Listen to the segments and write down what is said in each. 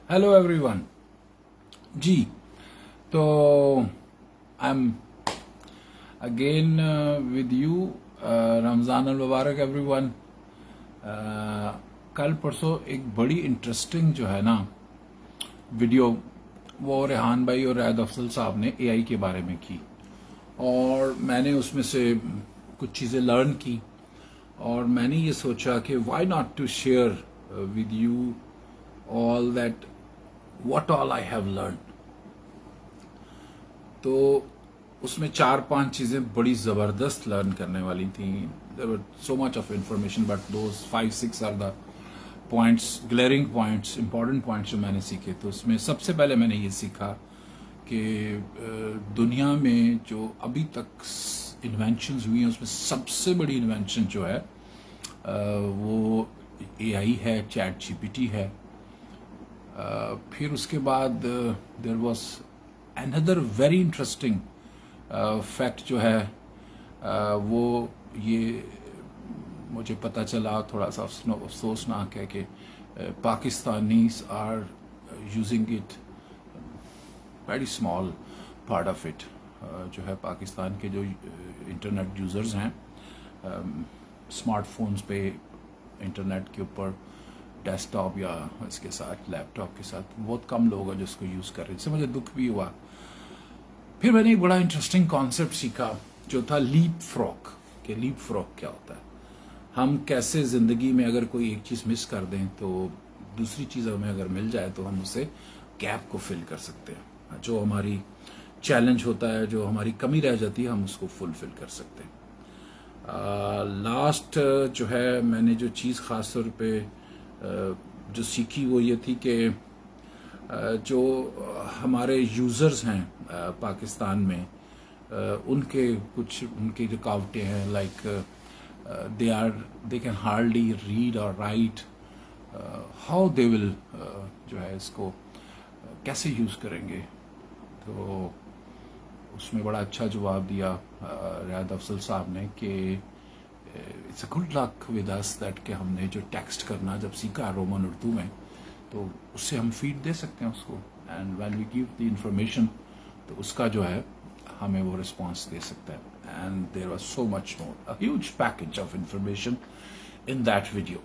Hello everyone जी। तो I am again with you. Ramzan अल मुबारक एवरीवन। कल परसों एक बड़ी इंटरेस्टिंग जो है ना वीडियो वो रेहान भाई और रैद अफजल साहब ने एआई के बारे में की, और मैंने उसमें से कुछ चीज़ें लर्न की, और मैंने ये सोचा कि why not to share with you all that what all I have learned। तो उसमें 4-5 चीज़ें बड़ी ज़बरदस्त लर्न करने वाली थी। There were so much of information, but those 5-6 are the points, glaring points, important points जो मैंने सीखे। तो उसमें सबसे पहले मैंने ये सीखा कि दुनिया में जो अभी तक इन्वेंशंस हुई हैं उसमें सबसे बड़ी इन्वेंशन जो है वो एआई है, चैट जीपीटी है। फिर उसके बाद there was another very interesting fact जो है वो ये मुझे पता चला, थोड़ा सा अफसोसनाक है कि Pakistanis are using it very small part of it. जो है पाकिस्तान के जो इंटरनेट यूज़र्स हैं स्मार्टफोन्स पे इंटरनेट के ऊपर डेस्कटॉप या इसके साथ लैपटॉप के साथ बहुत कम लोग हैं जिसको यूज़ कर रहे हैं, जिससे मुझे दुख भी हुआ। फिर मैंने एक बड़ा इंटरेस्टिंग कॉन्सेप्ट सीखा जो था लीप फ्रॉग। कि लीप फ्रॉग क्या होता है, हम कैसे ज़िंदगी में अगर कोई एक चीज़ मिस कर दें तो दूसरी चीज़ हमें अगर मिल जाए तो हम उससे गैप को फिल कर सकते हैं। जो हमारी चैलेंज होता है, जो हमारी कमी रह जाती है, हम उसको फुलफिल कर सकते हैं। लास्ट जो है मैंने जो चीज़ ख़ास तौर पे जो सीखी वो ये थी कि जो हमारे यूज़र्स हैं पाकिस्तान में उनकी रुकावटें हैं, like they can hardly read और राइट, हाउ दे विल जो है इसको कैसे यूज़ करेंगे। तो उसमें बड़ा अच्छा जवाब दिया रैद अफजल साहब ने कि it's a good luck with us that कि हमने जो टेक्स्ट करना जब सीखा रोमन उर्दू में तो उससे हम फीड दे सकते हैं उसको, and when we give the information तो उसका जो है हमें वो रिस्पांस दे सकता है। And there was so much more, a huge package of information in that video.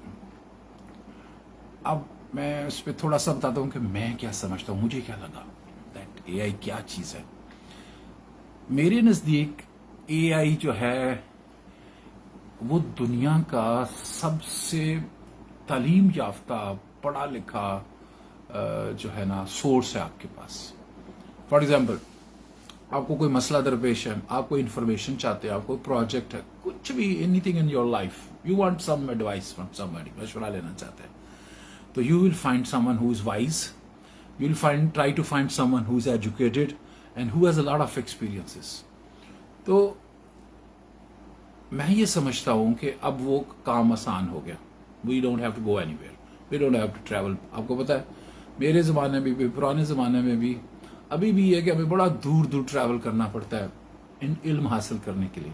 अब मैं उस पर थोड़ा सा बताता हूँ कि मैं क्या समझता हूँ, मुझे क्या लगा दैट एआई क्या चीज़ है। मेरे नज़दीक एआई जो है वो दुनिया का सबसे तालीम याफ्ता पढ़ा लिखा जो है ना सोर्स है आपके पास। फॉर एग्जाम्पल, आपको कोई मसला दरपेश है, आप कोई इंफॉर्मेशन चाहते हैं, आपको प्रोजेक्ट है, कुछ भी, anything in your life, you want some advice from somebody, मशवरा लेना चाहते हैं, तो you will find someone who is wise, you will try to find someone who is educated and who has a lot of experiences. तो मैं ये समझता हूं कि अब वो काम आसान हो गया। We don't have to go anywhere, we don't have to travel. आपको पता है मेरे ज़माने में भी, पुराने ज़माने में भी, अभी भी है कि हमें बड़ा दूर दूर ट्रैवल करना पड़ता है इन इल्म हासिल करने के लिए,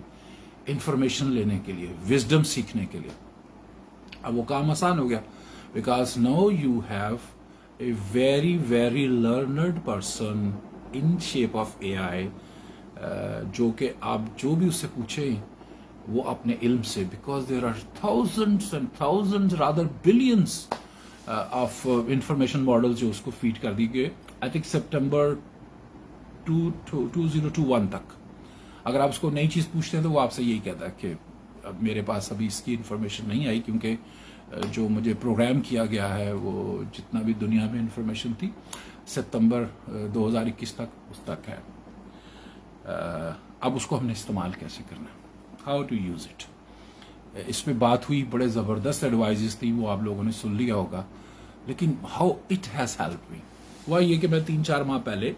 इंफॉर्मेशन लेने के लिए, विजडम सीखने के लिए। अब वो काम आसान हो गया because now you have a very very learned person in shape of AI, जो कि आप जो भी उससे पूछें वो अपने इल्म से, because there are thousands and thousands rather billions of information model जो उसको फीड कर दी गए। आई थिंक सितंबर 2021 तक अगर आप उसको नई चीज़ पूछते हैं तो वो आपसे यही कहता है कि अब मेरे पास अभी इसकी इंफॉर्मेशन नहीं आई, क्योंकि जो मुझे प्रोग्राम किया गया है वो जितना भी दुनिया में इंफॉर्मेशन थी सितंबर 2021 तक उस तक है। अब उसको हमने इस्तेमाल कैसे करना, हाउ टू यूज इट, इस पे बात हुई, बड़े ज़बरदस्त एडवाइजेस थी, वो आप लोगों ने सुन लिया होगा। लेकिन how it has help me हुआ ये कि मैं 3-4 माह पहले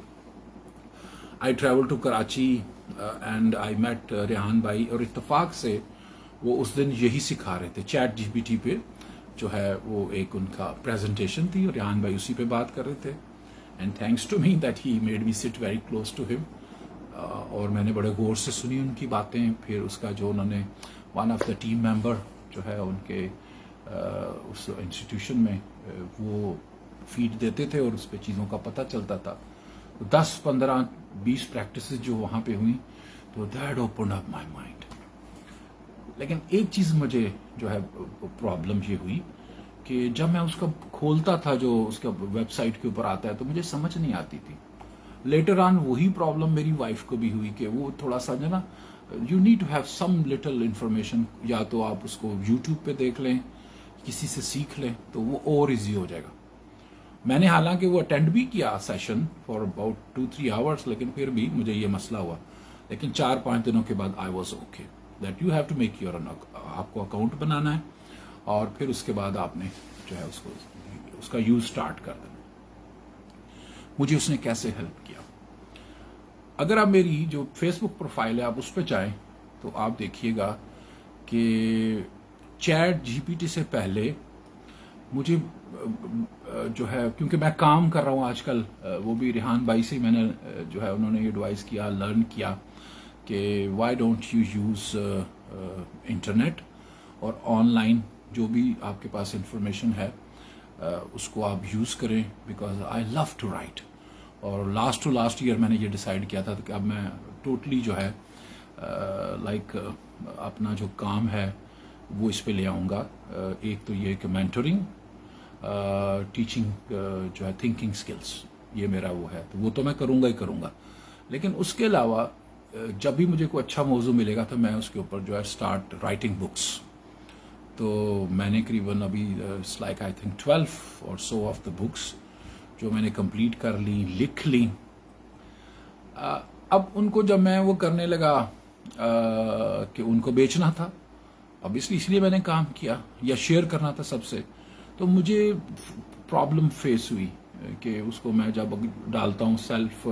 I travel to Karachi and I met Rehan भाई, और इत्तेफाक से वो उस दिन यही सिखा रहे थे, चैट जीपीटी पे जो है वो एक उनका प्रेजेंटेशन थी और रेहान भाई उसी पे बात कर रहे थे। And thanks to me that he made me sit very close to him, और मैंने बड़े गौर से सुनी उनकी बातें। फिर उसका जो उन्होंने one of the team member जो है उनके उस इंस्टीट्यूशन में वो फीड देते थे और उस पर चीज़ों का पता चलता था। तो 10, 15, 20 प्रैक्टिस जो वहाँ पे हुई, तो that open up my mind. लेकिन एक चीज़ मुझे जो है प्रॉब्लम ये हुई कि जब मैं उसका खोलता था, जो उसका वेबसाइट के ऊपर आता है, तो मुझे समझ नहीं आती थी। लेटर ऑन वही प्रॉब्लम मेरी वाइफ को भी हुई कि वो थोड़ा सा जो ना, you need to have some little information, या तो आप उसको यूट्यूब पे देख लें, किसी से सीख लें, तो वो और इजी हो जाएगा। मैंने हालांकि वो अटेंड भी किया सेशन फॉर अबाउट 2-3 आवर्स, लेकिन फिर भी मुझे ये मसला हुआ। लेकिन 4-5 दिनों के बाद I was okay that you have to make your, आपको अकाउंट बनाना है और फिर उसके बाद आपने जो है उसका यूज स्टार्ट कर देना। मुझे उसने कैसे हेल्प किया, अगर आप मेरी जो फेसबुक प्रोफाइल है आप उस पर जाएं तो आप देखिएगा कि चैट जीपीटी से पहले मुझे जो है, क्योंकि मैं काम कर रहा हूँ आजकल, वो भी रिहान भाई से मैंने जो है उन्होंने एडवाइस किया, लर्न किया कि why don't you use internet और ऑनलाइन जो भी आपके पास इंफॉर्मेशन है उसको आप यूज़ करें, because I love to write. और लास्ट टू लास्ट ईयर मैंने ये डिसाइड किया था कि अब मैं टोटली जो है लाइक अपना जो काम है वो इस पे ले आऊँगा। एक तो ये कि मेंटरिंग, टीचिंग जो है, थिंकिंग स्किल्स, ये मेरा वो है, तो वो तो मैं करूँगा ही करूँगा। लेकिन उसके अलावा जब भी मुझे कोई अच्छा मौजू मिलेगा तो मैं उसके ऊपर जो है स्टार्ट राइटिंग बुक्स। तो मैंने करीबन अभी लाइक आई थिंक 12 और सो ऑफ द बुक्स जो मैंने कंप्लीट कर ली, लिख ली। अब उनको जब मैं वो करने लगा कि उनको बेचना था, अब इसलिए मैंने काम किया या शेयर करना था सबसे, तो मुझे प्रॉब्लम फेस हुई कि उसको मैं जब डालता हूँ सेल्फ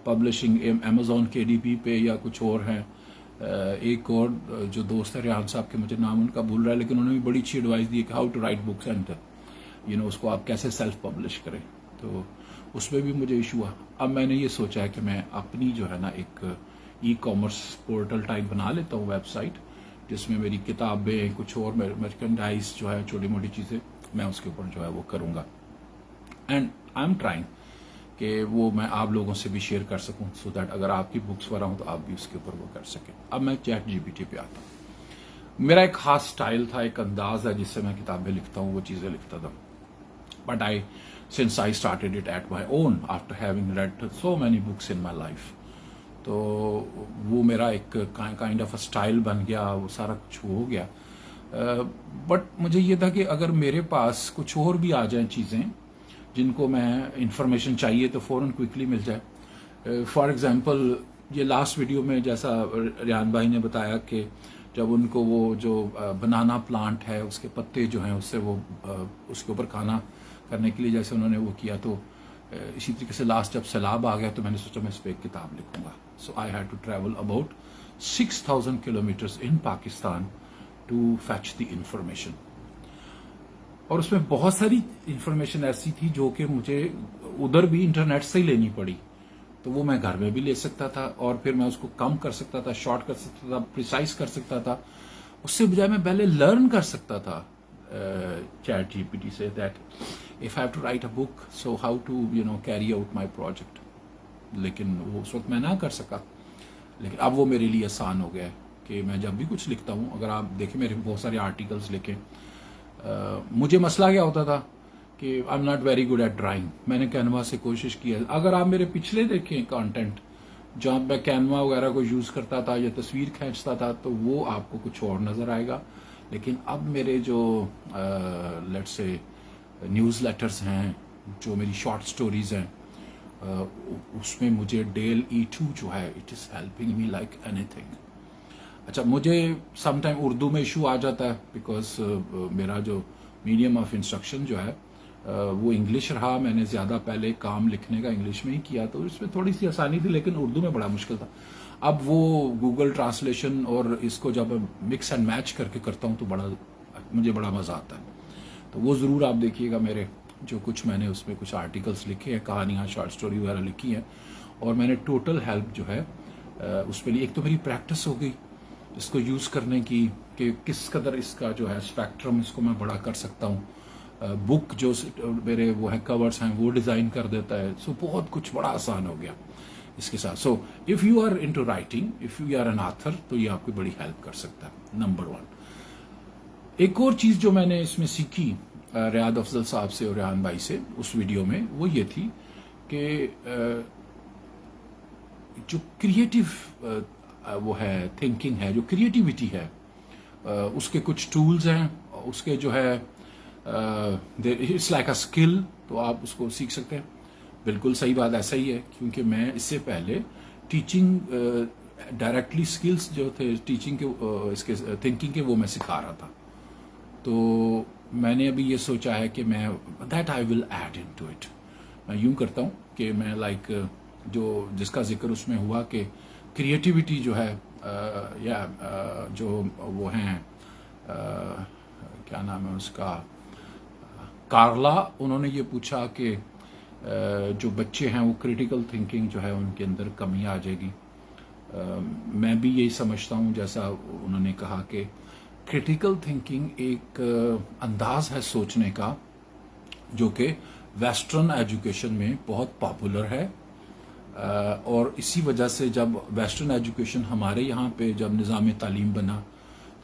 पब्लिशिंग, अमेजोन KDP पे या कुछ और है। एक और जो दोस्त है रिहान साहब के, मुझे नाम उनका भूल रहा है, लेकिन उन्होंने भी बड़ी अच्छी एडवाइस दी कि how to write books and उसको आप कैसे सेल्फ पब्लिश करें। तो उसमें भी मुझे इशू हुआ। अब मैंने ये सोचा है कि मैं अपनी जो है ना एक ई-कॉमर्स पोर्टल टाइप बना लेता हूँ, वेबसाइट, जिसमें मेरी किताबें, कुछ और मर्चेंडाइज जो है, छोटी मोटी चीज़ें, मैं उसके ऊपर जो है वो करूँगा। एंड आई एम ट्राइंग कि वो मैं आप लोगों से भी शेयर कर सकूं, सो दैट अगर आपकी बुक्स वगैरह हो तो आप भी उसके ऊपर वो कर सकें। अब मैं चैट जीपीटी पे आता हूँ। मेरा एक खास स्टाइल था, एक अंदाज है जिससे मैं किताबें लिखता हूँ, वो चीज़ें लिखता था। But since I started it at my own after having read so many books in my life, तो वो मेरा एक काइंड ऑफ स्टाइल बन गया, वो सारा कुछ हो गया। बट मुझे ये था कि अगर मेरे पास कुछ और भी आ जाएं चीज़ें जिनको मैं इंफॉर्मेशन चाहिए तो फ़ौरन क्विकली मिल जाए। फॉर एग्जांपल ये लास्ट वीडियो में जैसा रियान भाई ने बताया कि जब उनको वो जो बनाना प्लांट है उसके पत्ते जो हैं उससे वो उसके ऊपर खाना करने के लिए जैसे उन्होंने वो किया, तो इसी तरीके से लास्ट जब सैलाब आ गया तो मैंने सोचा मैं इस पर एक किताब लिखूंगा। So I had to travel about 6000 kilometres in Pakistan to fetch the information. और उसमें बहुत सारी इंफॉर्मेशन ऐसी थी जो कि मुझे उधर भी इंटरनेट से ही लेनी पड़ी, तो वो मैं घर में भी ले सकता था और फिर मैं उसको कम कर सकता था, शॉर्ट कर सकता था, प्रिसाइज कर सकता था। उससे बजाय मैं पहले लर्न कर सकता था चैट जीपीटी से that if I have to write a book, so how to carry out my project. लेकिन वो उस वक्त मैं ना कर सका, लेकिन अब वो मेरे लिए आसान हो गया है कि मैं जब भी कुछ लिखता हूँ, अगर आप देखें मेरे बहुत सारे आर्टिकल्स लिखे, मुझे मसला क्या होता था कि I am not very good at drawing. मैंने कैनवा से कोशिश की है, अगर आप मेरे पिछले देखें कंटेंट जहाँ मैं कैनवा वगैरह को यूज करता था या तस्वीर खींचता था, तो वो आपको कुछ और नजर आएगा। लेकिन अब मेरे जो लेट्स से न्यूज़ लेटर्स हैं, जो मेरी शॉर्ट स्टोरीज हैं, उसमें मुझे डेल E2 जो है, it is helping me like anything. अच्छा, मुझे समटाइम उर्दू में इशू आ जाता है बिकॉज मेरा जो मीडियम ऑफ इंस्ट्रक्शन जो है वो इंग्लिश रहा। मैंने ज़्यादा पहले काम लिखने का इंग्लिश में ही किया, तो इसमें थोड़ी सी आसानी थी, लेकिन उर्दू में बड़ा मुश्किल था। अब वो गूगल ट्रांसलेशन और इसको जब मिक्स एंड मैच करके करता हूँ तो मुझे बड़ा मज़ा आता है। तो वो ज़रूर आप देखिएगा, मेरे जो कुछ मैंने उसमें कुछ आर्टिकल्स लिखे हैं, कहानियाँ, शॉर्ट स्टोरी वगैरह लिखी हैं, और मैंने टोटल हेल्प जो है उस पर लिए। एक तो मेरी प्रैक्टिस हो गई इसको यूज़ करने की कि किस कदर इसका जो है स्पेक्ट्रम, इसको मैं बड़ा कर सकता हूँ। बुक जो मेरे वो है कवर्स हैं वो डिज़ाइन कर देता है. सो बहुत कुछ बड़ा आसान हो गया इसके साथ. So if you are into writing, if you are an author, तो ये आपकी बड़ी हेल्प कर सकता है. नंबर 1. एक और चीज़ जो मैंने इसमें सीखी रियाद अफजल साहब से और रेहान भाई से उस वीडियो में, वो ये थी कि जो क्रिएटिव वो है थिंकिंग है, जो क्रिएटिविटी है, उसके कुछ टूल्स हैं, उसके जो है इट्स लाइक अ स्किल, तो आप उसको सीख सकते हैं. बिल्कुल सही बात, ऐसा ही है, क्योंकि मैं इससे पहले टीचिंग डायरेक्टली स्किल्स जो थे टीचिंग के इसके थिंकिंग के, वो मैं सिखा रहा था. तो मैंने अभी ये सोचा है कि मैं that I will add into it. मैं यूं करता हूं कि मैं लाइक जो जिसका जिक्र उसमें हुआ कि क्रिएटिविटी जो है या जो वो हैं क्या नाम है उसका, कार्ला, उन्होंने ये पूछा कि जो बच्चे हैं वो क्रिटिकल थिंकिंग जो है उनके अंदर कमी आ जाएगी. मैं भी यही समझता हूँ, जैसा उन्होंने कहा कि क्रिटिकल थिंकिंग एक अंदाज है सोचने का जो कि वेस्टर्न एजुकेशन में बहुत पॉपुलर है. और इसी वजह से जब वेस्टर्न एजुकेशन हमारे यहाँ पे जब निज़ाम तालीम बना,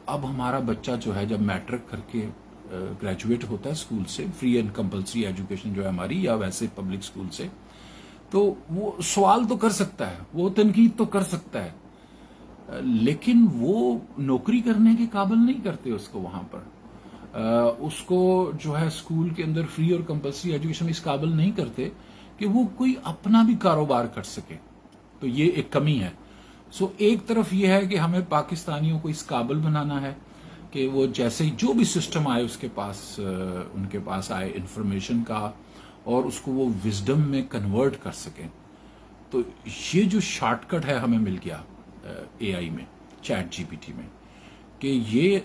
अब हमारा बच्चा जो है जब मैट्रिक करके ग्रेजुएट होता है स्कूल से, फ्री एंड कंपलसरी एजुकेशन जो है हमारी, या वैसे पब्लिक स्कूल से, तो वो सवाल तो कर सकता है, वो तनकीद तो कर सकता है, लेकिन वो नौकरी करने के काबिल नहीं करते उसको वहां पर. उसको जो है स्कूल के अंदर फ्री और कंपलसरी एजुकेशन इस काबिल नहीं करते कि वो कोई अपना भी कारोबार कर सके. तो ये एक कमी है. सो एक तरफ ये है कि हमें पाकिस्तानियों को इस काबिल बनाना है कि वो जैसे ही जो भी सिस्टम आए उसके पास उनके पास आए इंफॉर्मेशन का, और उसको वो विजडम में कन्वर्ट कर सकें. तो ये जो शॉर्टकट है हमें मिल गया एआई में, चैट जीपीटी में, कि ये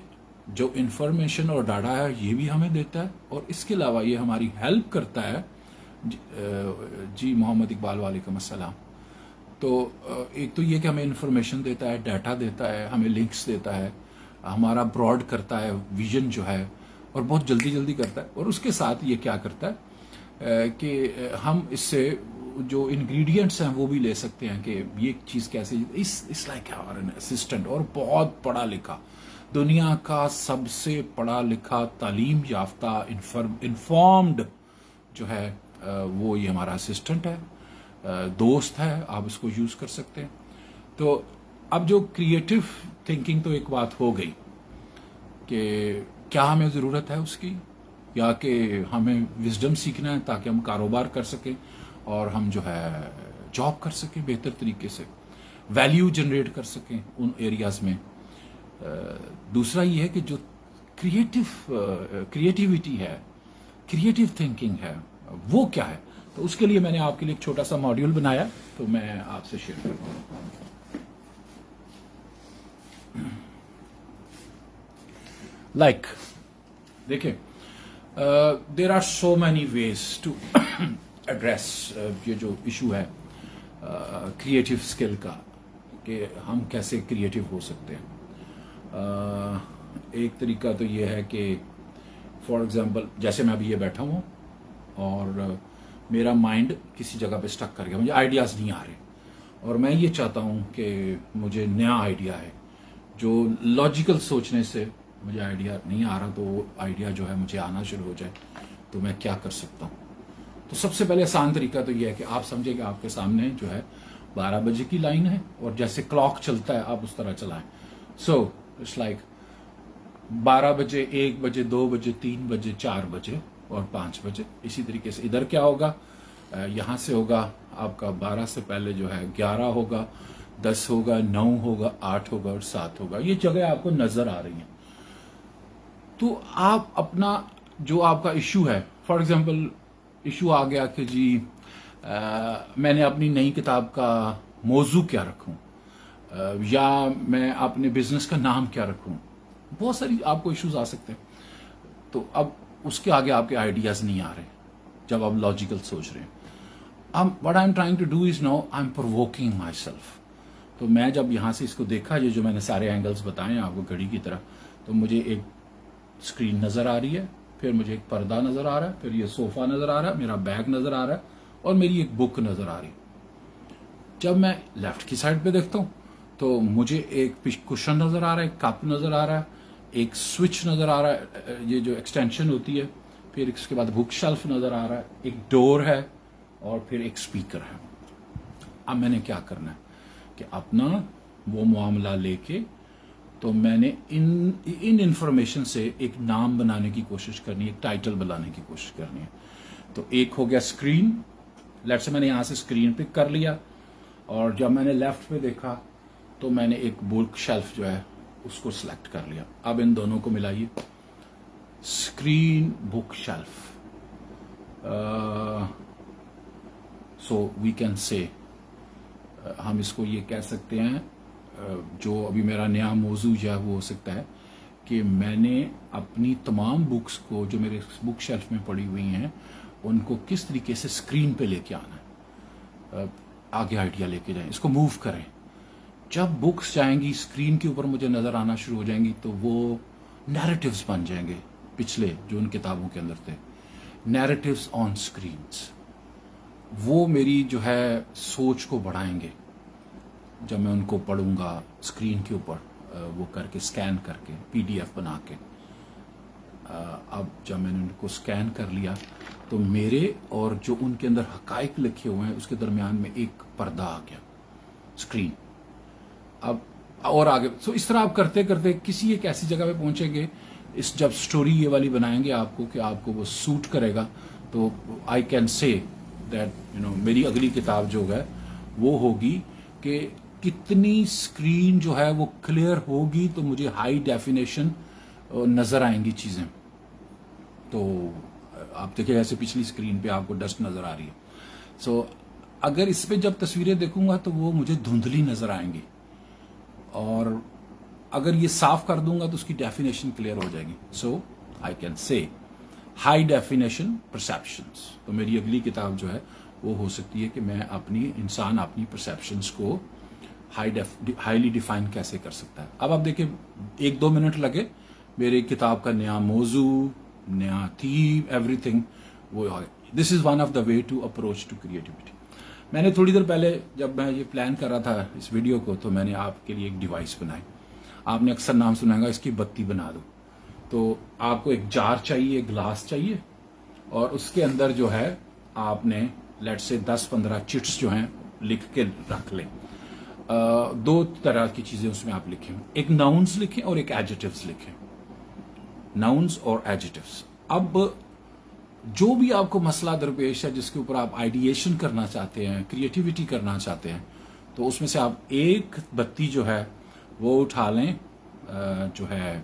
जो इंफॉर्मेशन और डाटा है ये भी हमें देता है, और इसके अलावा ये हमारी हेल्प करता है. जी मोहम्मद इकबाल वालेकुम अस्सलाम. तो एक तो ये कि हमें इंफॉर्मेशन देता है, डाटा देता है, हमें लिंक्स देता है, हमारा ब्रॉड करता है विजन जो है, और बहुत जल्दी जल्दी करता है. और उसके साथ ये क्या करता है कि हम इससे जो इंग्रेडिएंट्स हैं वो भी ले सकते हैं कि ये चीज़ कैसे, इस लाइक एन असिस्टेंट. और बहुत पढ़ा लिखा, दुनिया का सबसे पढ़ा लिखा, तालीम याफ्ता, इन्फॉर्म्ड जो है वो ये हमारा असिस्टेंट है, दोस्त है, आप इसको यूज़ कर सकते हैं. तो अब जो क्रिएटिव थिंकिंग तो एक बात हो गई कि क्या हमें ज़रूरत है उसकी, या कि हमें विजडम सीखना है ताकि हम कारोबार कर सकें और हम जो है जॉब कर सकें बेहतर तरीके से, वैल्यू जनरेट कर सकें उन एरियाज में. दूसरा ये है कि जो क्रिएटिविटी है, क्रिएटिव थिंकिंग है, वो क्या है. तो उसके लिए मैंने आपके लिए एक छोटा सा मॉड्यूल बनाया, तो मैं आपसे शेयर करूंगा. लाइक देखिए, there are so many ways to address ये जो इशू है क्रिएटिव स्किल का, कि हम कैसे क्रिएटिव हो सकते हैं. एक तरीका तो ये है कि फॉर एग्जांपल जैसे मैं अभी ये बैठा हूँ और मेरा माइंड किसी जगह पे स्टक कर गया, मुझे आइडियाज़ नहीं आ रहे, और मैं ये चाहता हूँ कि मुझे नया आइडिया है, जो लॉजिकल सोचने से मुझे आइडिया नहीं आ रहा, तो वो आइडिया जो है मुझे आना शुरू हो जाए. तो मैं क्या कर सकता हूँ. तो सबसे पहले आसान तरीका तो ये है कि आप समझे कि आपके सामने जो है 12 बजे की लाइन है, और जैसे क्लॉक चलता है आप उस तरह चलाएं. सो इट्स लाइक 12 बजे, 1 बजे, 2 बजे, 3 बजे, 4 बजे और 5 बजे. इसी तरीके से इधर क्या होगा, यहाँ से होगा आपका 12 से पहले जो है 11 होगा, 10 होगा, 9 होगा, 8 होगा और 7 होगा. ये जगह आपको नजर आ रही है. तो आप अपना जो आपका इशू है, फॉर एग्जांपल इशू आ गया कि जी मैंने अपनी नई किताब का मौजू क्या रखूं, या मैं अपने बिजनेस का नाम क्या रखूं. बहुत सारी आपको इश्यूज आ सकते हैं. तो अब उसके आगे आपके आइडियाज नहीं आ रहे जब आप लॉजिकल सोच रहे हैं. What I am trying to do is now I am provoking myself. तो मैं जब यहाँ से इसको देखा, ये जो मैंने सारे एंगल्स बताए हैं आपको घड़ी की तरह, तो मुझे एक स्क्रीन नजर आ रही है, پھر مجھے ایک پردہ نظر آ رہا ہے، پھر یہ صوفہ نظر آ رہا ہے، میرا بیگ نظر آ رہا ہے اور میری ایک بک نظر آ رہی ہے۔ جب میں لیفٹ کی سائڈ پہ دیکھتا ہوں تو مجھے ایک کشن نظر آ رہا ہے، ایک کپ نظر آ رہا ہے، ایک سوئچ نظر آ رہا ہے، یہ جو ایکسٹینشن ہوتی ہے، پھر اس کے بعد بک شیلف نظر آ رہا ہے، ایک ڈور ہے اور پھر ایک سپیکر ہے۔ اب میں نے کیا کرنا ہے کہ اپنا وہ معاملہ لے کے تو میں نے ان انفارمیشن سے ایک نام بنانے کی کوشش کرنی ہے، ایک ٹائٹل بنانے کی کوشش کرنی ہے۔ تو ایک ہو گیا اسکرین، لیفٹ سے میں نے یہاں سے اسکرین پک کر لیا، اور جب میں نے لیفٹ پہ دیکھا تو میں نے ایک بک شیلف جو ہے اس کو سلیکٹ کر لیا۔ اب ان دونوں کو ملائیے، screen bookshelf, so we can say ہم اس کو یہ کہہ سکتے ہیں، جو ابھی میرا نیا موضوع جو ہے وہ ہو سکتا ہے کہ میں نے اپنی تمام بکس کو جو میرے بک شیلف میں پڑی ہوئی ہیں ان کو کس طریقے سے اسکرین پہ لے کے آنا ہے، آگے آئیڈیا لے کے جائیں، اس کو موو کریں۔ جب بکس جائیں گی اسکرین کے اوپر مجھے نظر آنا شروع ہو جائیں گی تو وہ نیریٹیوز بن جائیں گے، پچھلے جو ان کتابوں کے اندر تھے نیریٹیوز آن اسکرینس، وہ میری جو ہے سوچ کو بڑھائیں گے۔ جب میں ان کو پڑھوں گا اسکرین کے اوپر وہ کر کے اسکین کر کے PDF بنا کے، اب جب میں نے ان کو اسکین کر لیا تو میرے اور جو ان کے اندر حقائق لکھے ہوئے ہیں اس کے درمیان میں ایک پردہ آ گیا، اسکرین۔ اب اور آگے اس طرح آپ کرتے کرتے کسی ایک ایسی جگہ پہ پہنچیں گے، جب سٹوری یہ والی بنائیں گے آپ کو کہ آپ کو وہ سوٹ کرے گا، تو آئی کین سے دیٹ میری اگلی کتاب جو ہے وہ ہوگی کہ کتنی اسکرین جو ہے وہ کلیئر ہوگی تو مجھے ہائی ڈیفینیشن نظر آئیں گی چیزیں۔ تو آپ دیکھیں ایسے پچھلی اسکرین پہ آپ کو ڈسٹ نظر آ رہی ہے، سو اگر اس پہ جب تصویریں دیکھوں گا تو وہ مجھے دھندلی نظر آئیں گی، اور اگر یہ صاف کر دوں گا تو اس کی ڈیفینیشن کلیئر ہو جائے گی۔ So I can say high definition perceptions. تو میری اگلی کتاب جو ہے وہ ہو سکتی ہے کہ میں انسان اپنی پرسیپشنز کو ہائیلی ڈیفائن کیسے کر سکتا ہے۔ اب آپ دیکھیں 1-2 منٹ لگے، میری کتاب کا نیا موضوع، نیا تھیم، ایوری تھنگ وہ this is one of the way to approach to creativity. میں نے تھوڑی دیر پہلے جب میں یہ پلان کر رہا تھا اس ویڈیو کو تو میں نے آپ کے لیے ایک ڈیوائس بنائی۔ آپ نے اکثر نام سنا گا اس کی بتی بنا دو، تو آپ کو ایک جار چاہیے، ایک گلاس چاہیے، اور اس کے اندر جو ہے آپ نے لیٹ سے 10-15 چٹس جو ہیں لکھ کے رکھ لیں۔ 2 طرح کی چیزیں اس میں آپ لکھیں، ایک ناؤنز لکھیں اور ایک ایڈجیکٹیوز لکھیں، ناؤنز اور ایڈجیکٹیوز۔ اب جو بھی آپ کو مسئلہ درپیش ہے جس کے اوپر آپ آئیڈیشن کرنا چاہتے ہیں، کریٹیوٹی کرنا چاہتے ہیں، تو اس میں سے آپ ایک بتی جو ہے وہ اٹھا لیں، جو ہے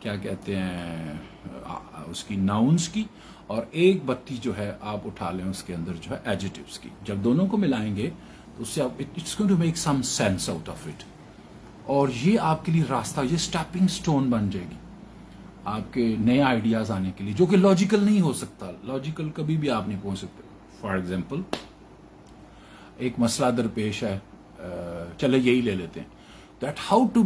کیا کہتے ہیں اس کی ناؤنز کی، اور ایک بتی جو ہے آپ اٹھا لیں اس کے اندر جو ہے ایڈجیکٹیوز کی۔ جب دونوں کو ملائیں گے تو اس سے آپ it's going to make some sense out of it, اور یہ آپ کے لیے راستہ، یہ اسٹیپنگ سٹون بن جائے گی آپ کے نئے آئیڈیاز آنے کے لیے، جو کہ لاجیکل نہیں ہو سکتا، لاجیکل کبھی بھی آپ نہیں پہنچ سکتے۔ فار ایگزامپل ایک مسئلہ درپیش ہے، چلے یہی لے لیتے ہیں، دیٹ ہاؤ ٹو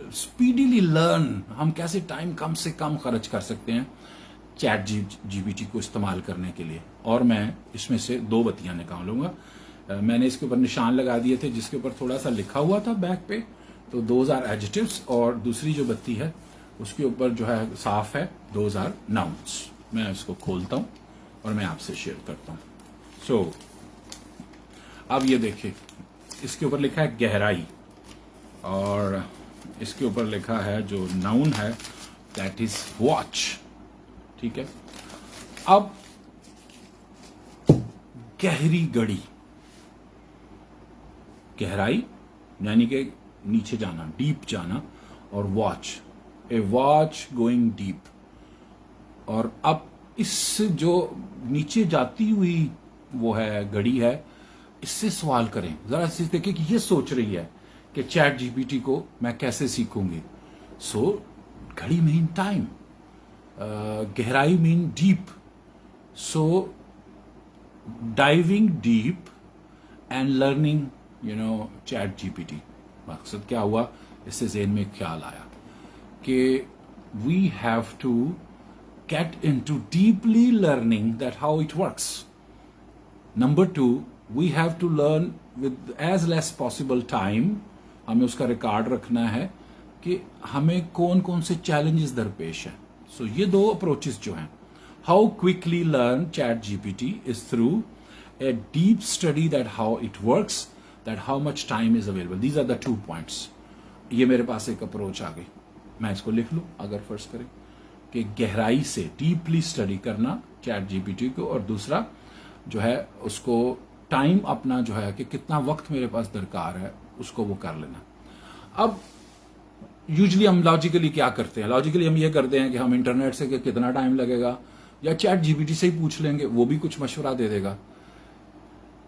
اسپیڈیلی لرن، ہم کیسے ٹائم کم سے کم خرچ کر سکتے ہیں چیٹ جی پی ٹی کو استعمال کرنے کے لیے۔ اور میں اس میں سے 2 بتیاں نکالوں گا، میں نے اس کے اوپر نشان لگا دیے تھے جس کے اوپر تھوڑا سا لکھا ہوا تھا بیک پہ، تو 2 آر ایڈجیکٹیوز، اور دوسری جو بتی ہے اس کے اوپر جو ہے صاف ہے 2 آر ناؤنس۔ میں اس کو کھولتا ہوں اور میں آپ سے شیئر کرتا ہوں۔ سو اب یہ دیکھیں، اس کے اوپر لکھا ہے گہرائی، اور اس کے اوپر لکھا ہے جو ناؤن ہے دیٹ از واچ، ٹھیک ہے۔ اب گہری گڑی، گہرائی یعنی کہ نیچے جانا، ڈیپ جانا، اور واچ، اے واچ گوئنگ ڈیپ۔ اور اب اس جو نیچے جاتی ہوئی وہ ہے گھڑی ہے، اس سے سوال کریں، ذرا سے دیکھیں کہ یہ سوچ رہی ہے کہ چیٹ جی پی ٹی کو میں کیسے سیکھوں گی۔ سو گھڑی مین ٹائم، گہرائی مین deep, so diving deep and learning chat G P T. مقصد کیا ہوا، اس سے ذہن میں خیال آیا کہ we have to get into deeply learning that how it works. Number 2, we have to learn with as less possible time. हमें उसका रिकॉर्ड रखना है कि हमें कौन कौन से चैलेंजेस दरपेश हैं. सो ये दो अप्रोचेस जो हैं. How quickly learn chat GPT is through a deep study that how it works, that how much time is available. These are the 2 points. ये मेरे पास एक अप्रोच आ गई. मैं इसको लिख लूं अगर फर्स्ट करें कि गहराई से डीपली स्टडी करना चैट जीपीटी को, और दूसरा जो है उसको टाइम अपना जो है कि कितना वक्त मेरे पास दरकार है उसको वो कर लेना. अब यूजुअली हम लॉजिकली क्या करते हैं? लॉजिकली हम ये करते हैं कि हम इंटरनेट से कि कितना टाइम लगेगा या चैट जीपीटी से ही पूछ लेंगे, वो भी कुछ मशवरा दे देगा.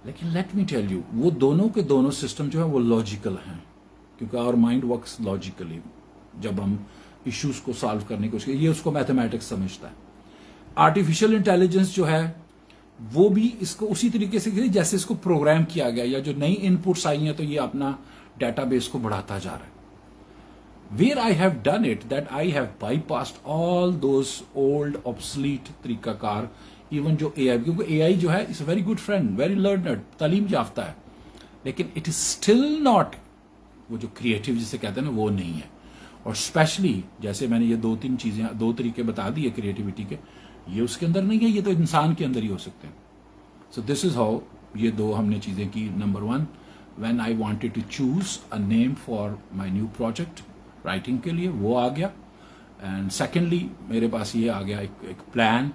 लेकिन लेट मी टेल यू, वो दोनों के दोनों सिस्टम जो है वो लॉजिकल हैं, क्योंकि आवर माइंड वर्क्स लॉजिकली. जब हम इश्यूज को सॉल्व करने की कोशिश, ये उसको मैथमेटिक्स समझता है. आर्टिफिशियल इंटेलिजेंस जो है वो भी इसको उसी तरीके से जैसे इसको प्रोग्राम किया गया, या जो नई इनपुट्स आई हैं तो ये अपना डेटाबेस को बढ़ाता जा रहा है. Where I have done it, that I have bypassed all those old obsolete तरीकाकार, इवन जो AI, क्योंकि AI जो है is a very good friend, very learned, तालीम याफ्ता है, लेकिन इट इज स्टिल नॉट वो जो क्रिएटिव जिसे कहते हैं ना, वो नहीं है. और स्पेशली जैसे मैंने ये 2-3 चीजें, 2 तरीके बता दिए क्रिएटिविटी के, ये उसके अंदर नहीं है, ये तो इंसान के अंदर ही हो सकते हैं. सो दिस इज हाउ ये 2 हमने चीजें की. Number 1, when I wanted to choose a name for my new project writing के लिए, वो आ गया. एंड सेकेंडली मेरे पास ये आ गया एक प्लान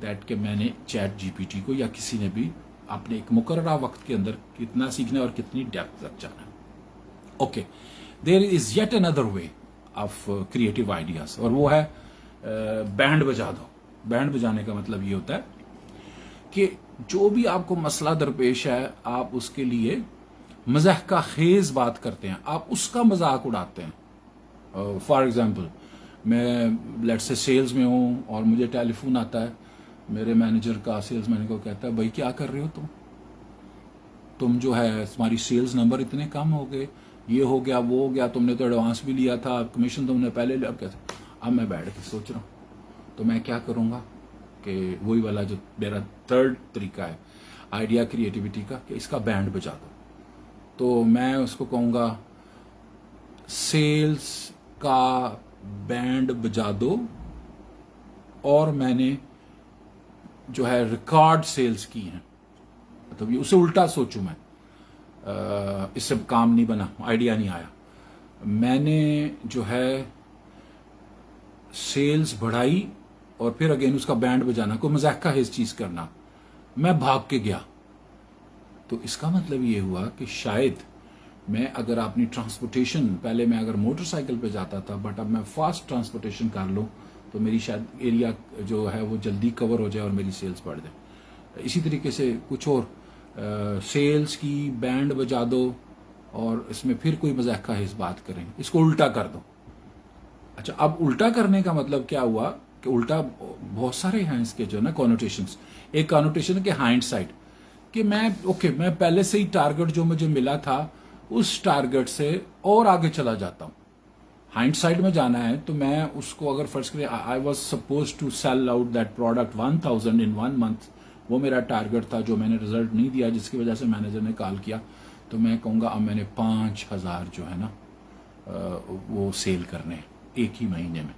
दैट कि मैंने चैट जीपीटी को या किसी ने भी अपने एक मुकर्ररा वक्त के अंदर कितना सीखना है और कितनी डेप्थ तक जाना है. Okay, there is yet another way of creative ideas, और वो है बैंड बजा दो. बैंड बजाने का मतलब ये होता है कि जो भी आपको मसला दरपेश है, आप उसके लिए मज़ाक का खेज बात करते हैं, आप उसका मजाक उड़ाते हैं. फॉर एग्जाम्पल, मैं लेट्स से सेल्स में हूं और मुझे टेलीफोन आता है, मेरे मैनेजर का सेल्स मैनेजर को कहता है, भाई क्या कर रहे हो तुम जो है तुम्हारी सेल्स नंबर इतने कम हो गए, ये हो गया वो हो गया, तुमने तो एडवांस भी लिया था, कमीशन तुमने पहले लिया. अब कैसे? अब मैं बैठ के सोच रहा हूँ तो मैं क्या करूंगा कि वही वाला जो मेरा थर्ड तरीका है आइडिया क्रिएटिविटी का, कि इसका बैंड बजा दो. तो मैं उसको कहूंगा सेल्स का बैंड बजा दो, और मैंने जो है रिकॉर्ड सेल्स की हैं. मतलब ये उसे उल्टा सोचूं मैं, इससे काम नहीं बना, आइडिया नहीं आया. मैंने जो है सेल्स बढ़ाई और फिर अगेन उसका बैंड बजाना, कोई मजाक का इस चीज करना, मैं भाग के गया. तो इसका मतलब ये हुआ कि शायद मैं अगर अपनी ट्रांसपोर्टेशन, पहले मैं अगर मोटरसाइकिल पे जाता था, बट अब मैं फास्ट ट्रांसपोर्टेशन कर लूं तो मेरी शायद एरिया जो है वो जल्दी कवर हो जाए और मेरी सेल्स बढ़ जाए. इसी तरीके से कुछ और सेल्स की बैंड बजा दो और इसमें फिर कोई मजाक का इस बात करें, इसको उल्टा कर दो. अच्छा, अब उल्टा करने का मतलब क्या हुआ कि उल्टा बहुत सारे हैं इसके जो ना कॉनोटेशंस. एक कॉनोटेशन के हाइंडसाइड, कि मैं पहले से ही टारगेट जो मुझे मिला था उस टारगेट से और आगे चला जाता हूं. हाइंडसाइड में जाना है तो मैं उसको अगर फर्स्ट करें, I was suppose to sell out that product 1000 in 1 month, वो मेरा टारगेट था जो मैंने रिजल्ट नहीं दिया, जिसकी वजह से मैनेजर ने कॉल किया. तो मैं कहूंगा अब मैंने 5000 जो है ना वो सेल करने एक ही महीने में.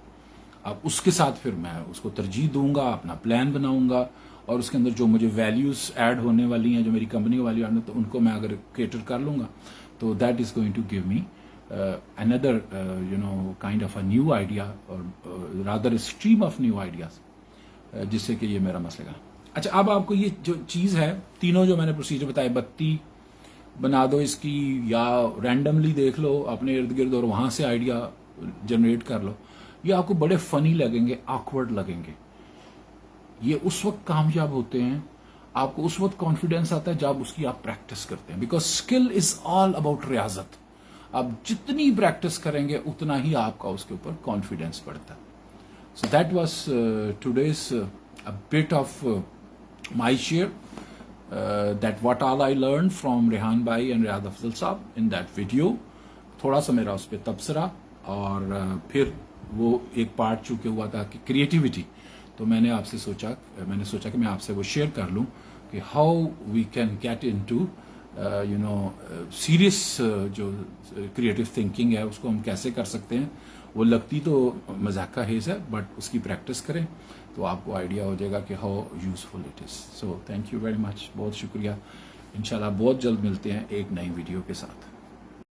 अब उसके साथ फिर मैं उसको तरजीह दूंगा, अपना प्लान बनाऊंगा, और उसके अंदर जो मुझे वैल्यूज ऐड होने वाली हैं, जो मेरी कंपनी की वैल्यू तो उनको मैं अगर केटर कर लूंगा, तो that is going to give me another kind of a new idea, or rather a stream of new ideas, जिससे कि ये मेरा मसला है. अच्छा, अब आपको ये जो चीज है, तीनों जो मैंने प्रोसीजर बताए, बत्ती बना दो इसकी, या रैंडमली देख लो अपने इर्द गिर्द और वहां से आइडिया जनरेट कर लो, ये आपको बड़े फनी लगेंगे, ऑकवर्ड लगेंगे. ये उस वक्त कामयाब होते हैं, आपको उस वक्त कॉन्फिडेंस आता है जब उसकी आप प्रैक्टिस करते हैं. Because skill is all about रियाजत. आप जितनी प्रैक्टिस करेंगे उतना ही आपका उसके ऊपर कॉन्फिडेंस बढ़ता है. So that was today's a bit of my share, that what all I learn from Rehan भाई एंड रियाद अफजल साहब इन दैट वीडियो. थोड़ा सा मेरा उस पर तबसरा, और फिर वो एक पार्ट चूंकि हुआ था कि क्रिएटिविटी, تو میں نے سوچا کہ میں آپ سے وہ شیئر کر لوں کہ how we can get into ٹو سیریس جو کریٹو تھنکنگ ہے اس کو ہم کیسے کر سکتے ہیں. وہ لگتی تو مذاق کا حیض ہے بٹ اس کی پریکٹس کریں تو آپ کو آئیڈیا ہو جائے گا کہ how useful it is. So thank you very much, بہت شکریہ. انشاءاللہ بہت جلد ملتے ہیں ایک نئی ویڈیو کے ساتھ.